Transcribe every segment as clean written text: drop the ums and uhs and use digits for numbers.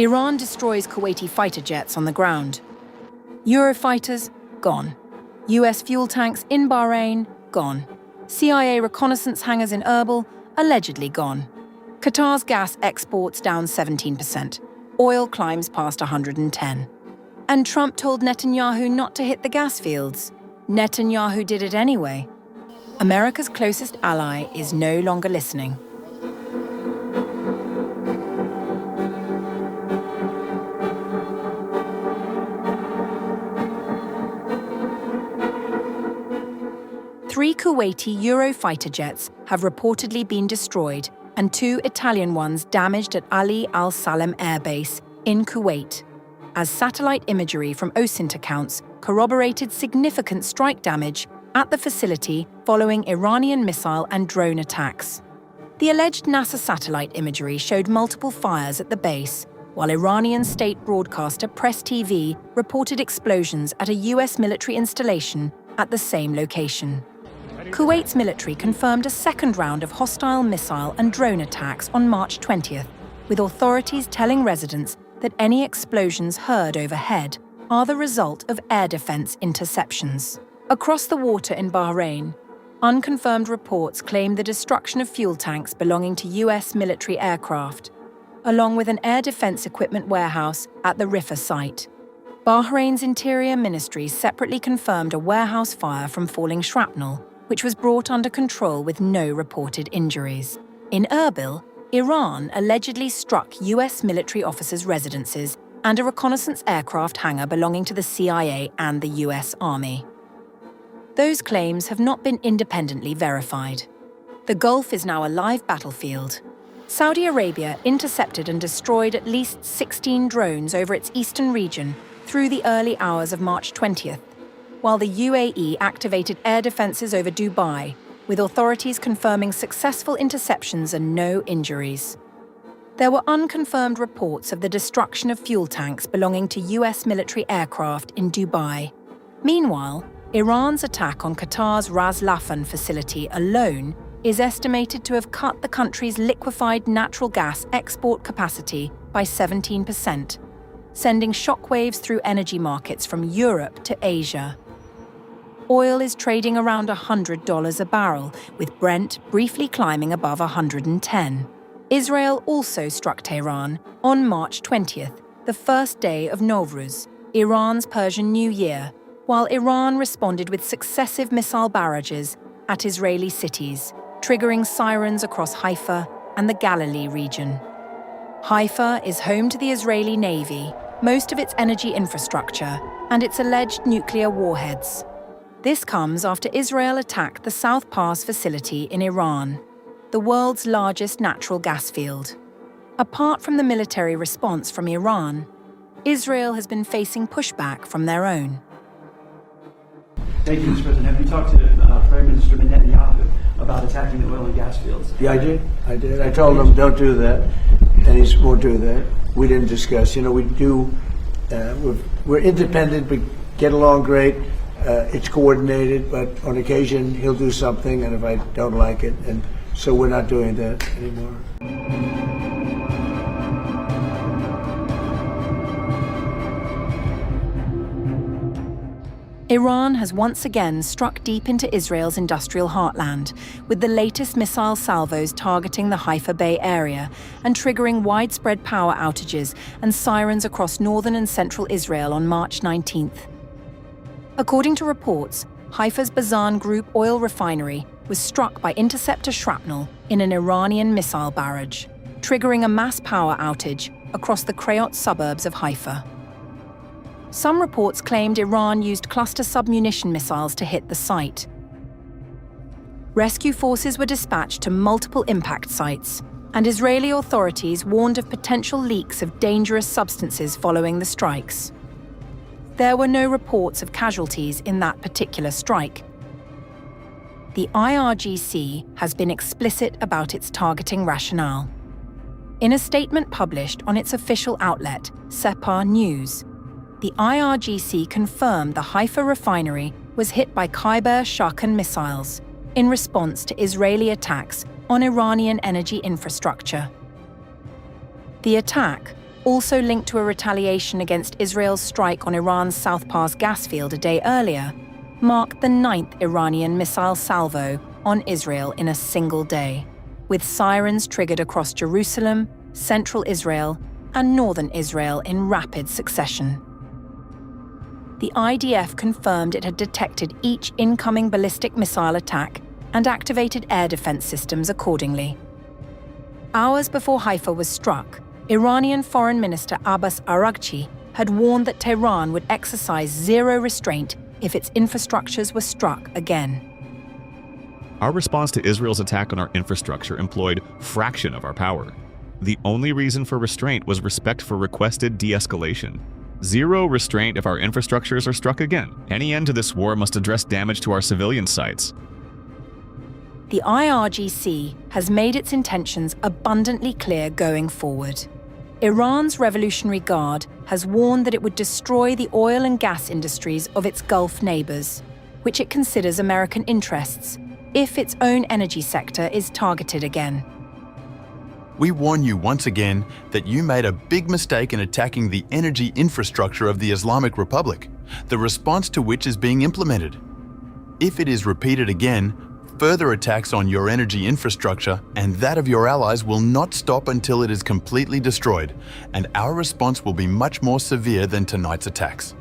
Iran destroys Kuwaiti fighter jets on the ground. Eurofighters, gone. US fuel tanks in Bahrain, gone. CIA reconnaissance hangars in Erbil, allegedly gone. Qatar's gas exports down 17%. Oil climbs past 110. And Trump told Netanyahu not to hit the gas fields. Netanyahu did it anyway. America's closest ally is no longer listening. Three Kuwaiti Eurofighter jets have reportedly been destroyed and two Italian ones damaged at Al-Salem Air Base in Kuwait, as satellite imagery from OSINT accounts corroborated significant strike damage at the facility following Iranian missile and drone attacks. The alleged NASA satellite imagery showed multiple fires at the base, while Iranian state broadcaster Press TV reported explosions at a US military installation at the same location. Kuwait's military confirmed a second round of hostile missile and drone attacks on March 20th, with authorities telling residents that any explosions heard overhead are the result of air defense interceptions. Across the water in Bahrain, unconfirmed reports claim the destruction of fuel tanks belonging to US military aircraft, along with an air defense equipment warehouse at the Riffa site. Bahrain's Interior Ministry separately confirmed a warehouse fire from falling shrapnel, which was brought under control with no reported injuries. In Erbil, Iran allegedly struck US military officers' residences and a reconnaissance aircraft hangar belonging to the CIA and the US Army. Those claims have not been independently verified. The Gulf is now a live battlefield. Saudi Arabia intercepted and destroyed at least 16 drones over its eastern region through the early hours of March 20th, while the UAE activated air defences over Dubai, with authorities confirming successful interceptions and no injuries. There were unconfirmed reports of the destruction of fuel tanks belonging to US military aircraft in Dubai. Meanwhile, Iran's attack on Qatar's Ras Laffan facility alone is estimated to have cut the country's liquefied natural gas export capacity by 17%, sending shockwaves through energy markets from Europe to Asia. Oil is trading around $100 a barrel, with Brent briefly climbing above 110. Israel also struck Tehran on March 20th, the first day of Nowruz, Iran's Persian New Year, while Iran responded with successive missile barrages at Israeli cities, triggering sirens across Haifa and the Galilee region. Haifa is home to the Israeli Navy, most of its energy infrastructure, and its alleged nuclear warheads. This comes after Israel attacked the South Pass facility in Iran, the world's largest natural gas field. Apart from the military response from Iran, Israel has been facing pushback from their own. Thank you, Mr. President. Have you talked to Prime Minister Netanyahu about attacking the oil and gas fields? Yeah, I did. I told him, don't do that, and he won't do that. We didn't discuss. We do, we're independent, we get along great. It's coordinated, but on occasion he'll do something, and if I don't like it, and so we're not doing that anymore. Iran has once again struck deep into Israel's industrial heartland, with the latest missile salvos targeting the Haifa Bay area and triggering widespread power outages and sirens across northern and central Israel on March 19th. According to reports, Haifa's Bazan Group oil refinery was struck by interceptor shrapnel in an Iranian missile barrage, triggering a mass power outage across the Krayot suburbs of Haifa. Some reports claimed Iran used cluster submunition missiles to hit the site. Rescue forces were dispatched to multiple impact sites, and Israeli authorities warned of potential leaks of dangerous substances following the strikes. There were no reports of casualties in that particular strike. The IRGC has been explicit about its targeting rationale. In a statement published on its official outlet, Separ News, the IRGC confirmed the Haifa refinery was hit by Khyber Sharkan missiles in response to Israeli attacks on Iranian energy infrastructure. The attack, also linked to a retaliation against Israel's strike on Iran's South Pass gas field a day earlier, marked the 9th Iranian missile salvo on Israel in a single day, with sirens triggered across Jerusalem, central Israel, and northern Israel in rapid succession. The IDF confirmed it had detected each incoming ballistic missile attack and activated air defense systems accordingly. Hours before Haifa was struck, Iranian Foreign Minister Abbas Araghchi had warned that Tehran would exercise zero restraint if its infrastructures were struck again. Our response to Israel's attack on our infrastructure employed fraction of our power. The only reason for restraint was respect for requested de-escalation. Zero restraint if our infrastructures are struck again. Any end to this war must address damage to our civilian sites. The IRGC has made its intentions abundantly clear going forward. Iran's Revolutionary Guard has warned that it would destroy the oil and gas industries of its Gulf neighbors, which it considers American interests, if its own energy sector is targeted again. We warn you once again that you made a big mistake in attacking the energy infrastructure of the Islamic Republic, the response to which is being implemented. If it is repeated again, further attacks on your energy infrastructure and that of your allies will not stop until it is completely destroyed, and our response will be much more severe than tonight's attacks.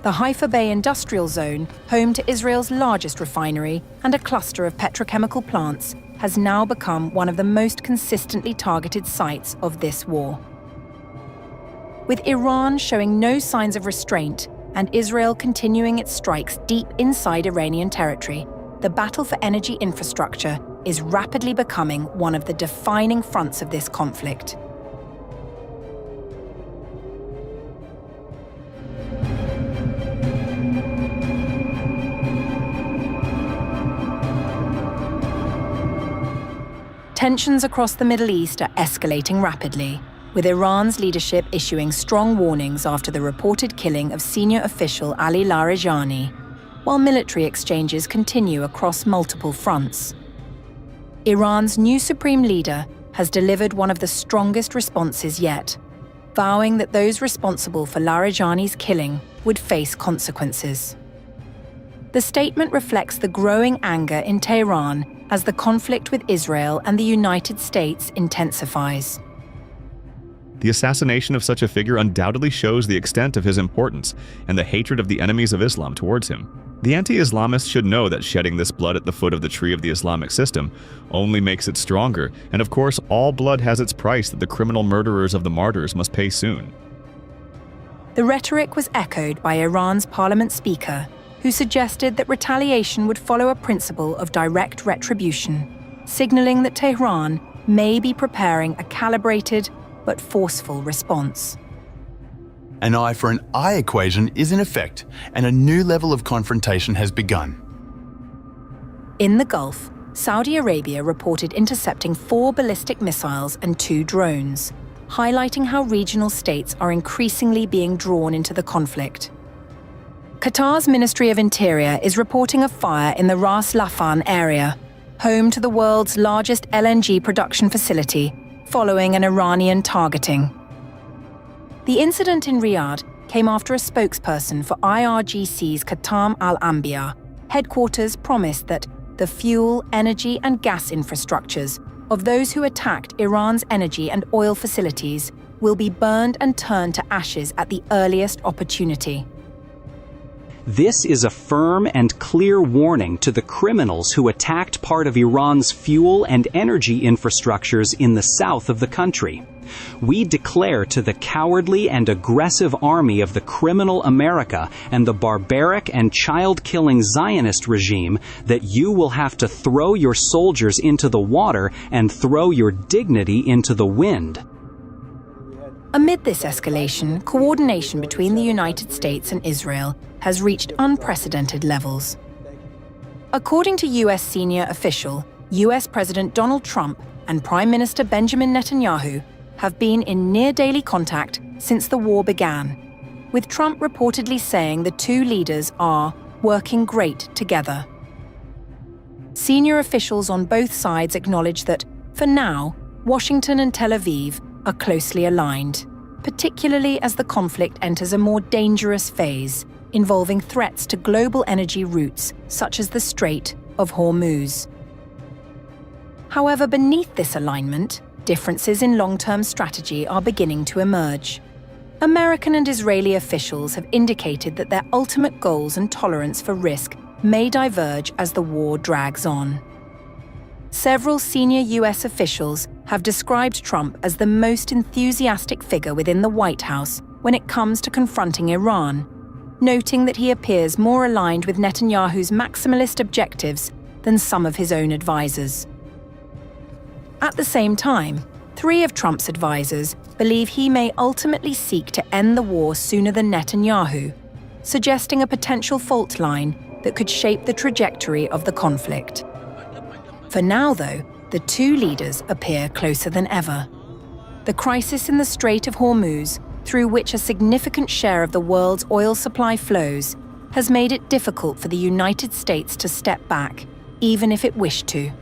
The Haifa Bay Industrial Zone, home to Israel's largest refinery and a cluster of petrochemical plants, has now become one of the most consistently targeted sites of this war. With Iran showing no signs of restraint and Israel continuing its strikes deep inside Iranian territory, the battle for energy infrastructure is rapidly becoming one of the defining fronts of this conflict. Tensions across the Middle East are escalating rapidly, with Iran's leadership issuing strong warnings after the reported killing of senior official Ali Larijani, while military exchanges continue across multiple fronts. Iran's new supreme leader has delivered one of the strongest responses yet, vowing that those responsible for Larijani's killing would face consequences. The statement reflects the growing anger in Tehran as the conflict with Israel and the United States intensifies. The assassination of such a figure undoubtedly shows the extent of his importance and the hatred of the enemies of Islam towards him. The anti-Islamists should know that shedding this blood at the foot of the tree of the Islamic system only makes it stronger, and of course all blood has its price that the criminal murderers of the martyrs must pay soon. The rhetoric was echoed by Iran's parliament speaker, who suggested that retaliation would follow a principle of direct retribution, signaling that Tehran may be preparing a calibrated but forceful response. An eye for an eye equation is in effect, and a new level of confrontation has begun. In the Gulf, Saudi Arabia reported intercepting 4 ballistic missiles and 2 drones, highlighting how regional states are increasingly being drawn into the conflict. Qatar's Ministry of Interior is reporting a fire in the Ras Laffan area, home to the world's largest LNG production facility, following an Iranian targeting. The incident in Riyadh came after a spokesperson for IRGC's Qatar Al-Anbiya headquarters promised that the fuel, energy and gas infrastructures of those who attacked Iran's energy and oil facilities will be burned and turned to ashes at the earliest opportunity. This is a firm and clear warning to the criminals who attacked part of Iran's fuel and energy infrastructures in the south of the country. We declare to the cowardly and aggressive army of the criminal America and the barbaric and child-killing Zionist regime that you will have to throw your soldiers into the water and throw your dignity into the wind. Amid this escalation, coordination between the United States and Israel has reached unprecedented levels. According to U.S. senior official, U.S. President Donald Trump and Prime Minister Benjamin Netanyahu have been in near-daily contact since the war began, with Trump reportedly saying the two leaders are working great together. Senior officials on both sides acknowledge that, for now, Washington and Tel Aviv are closely aligned, particularly as the conflict enters a more dangerous phase, involving threats to global energy routes such as the Strait of Hormuz. However, beneath this alignment, differences in long-term strategy are beginning to emerge. American and Israeli officials have indicated that their ultimate goals and tolerance for risk may diverge as the war drags on. Several senior US officials have described Trump as the most enthusiastic figure within the White House when it comes to confronting Iran, noting that he appears more aligned with Netanyahu's maximalist objectives than some of his own advisors. At the same time, 3 of Trump's advisors believe he may ultimately seek to end the war sooner than Netanyahu, suggesting a potential fault line that could shape the trajectory of the conflict. For now, though, the 2 leaders appear closer than ever. The crisis in the Strait of Hormuz, through which a significant share of the world's oil supply flows, has made it difficult for the United States to step back, even if it wished to.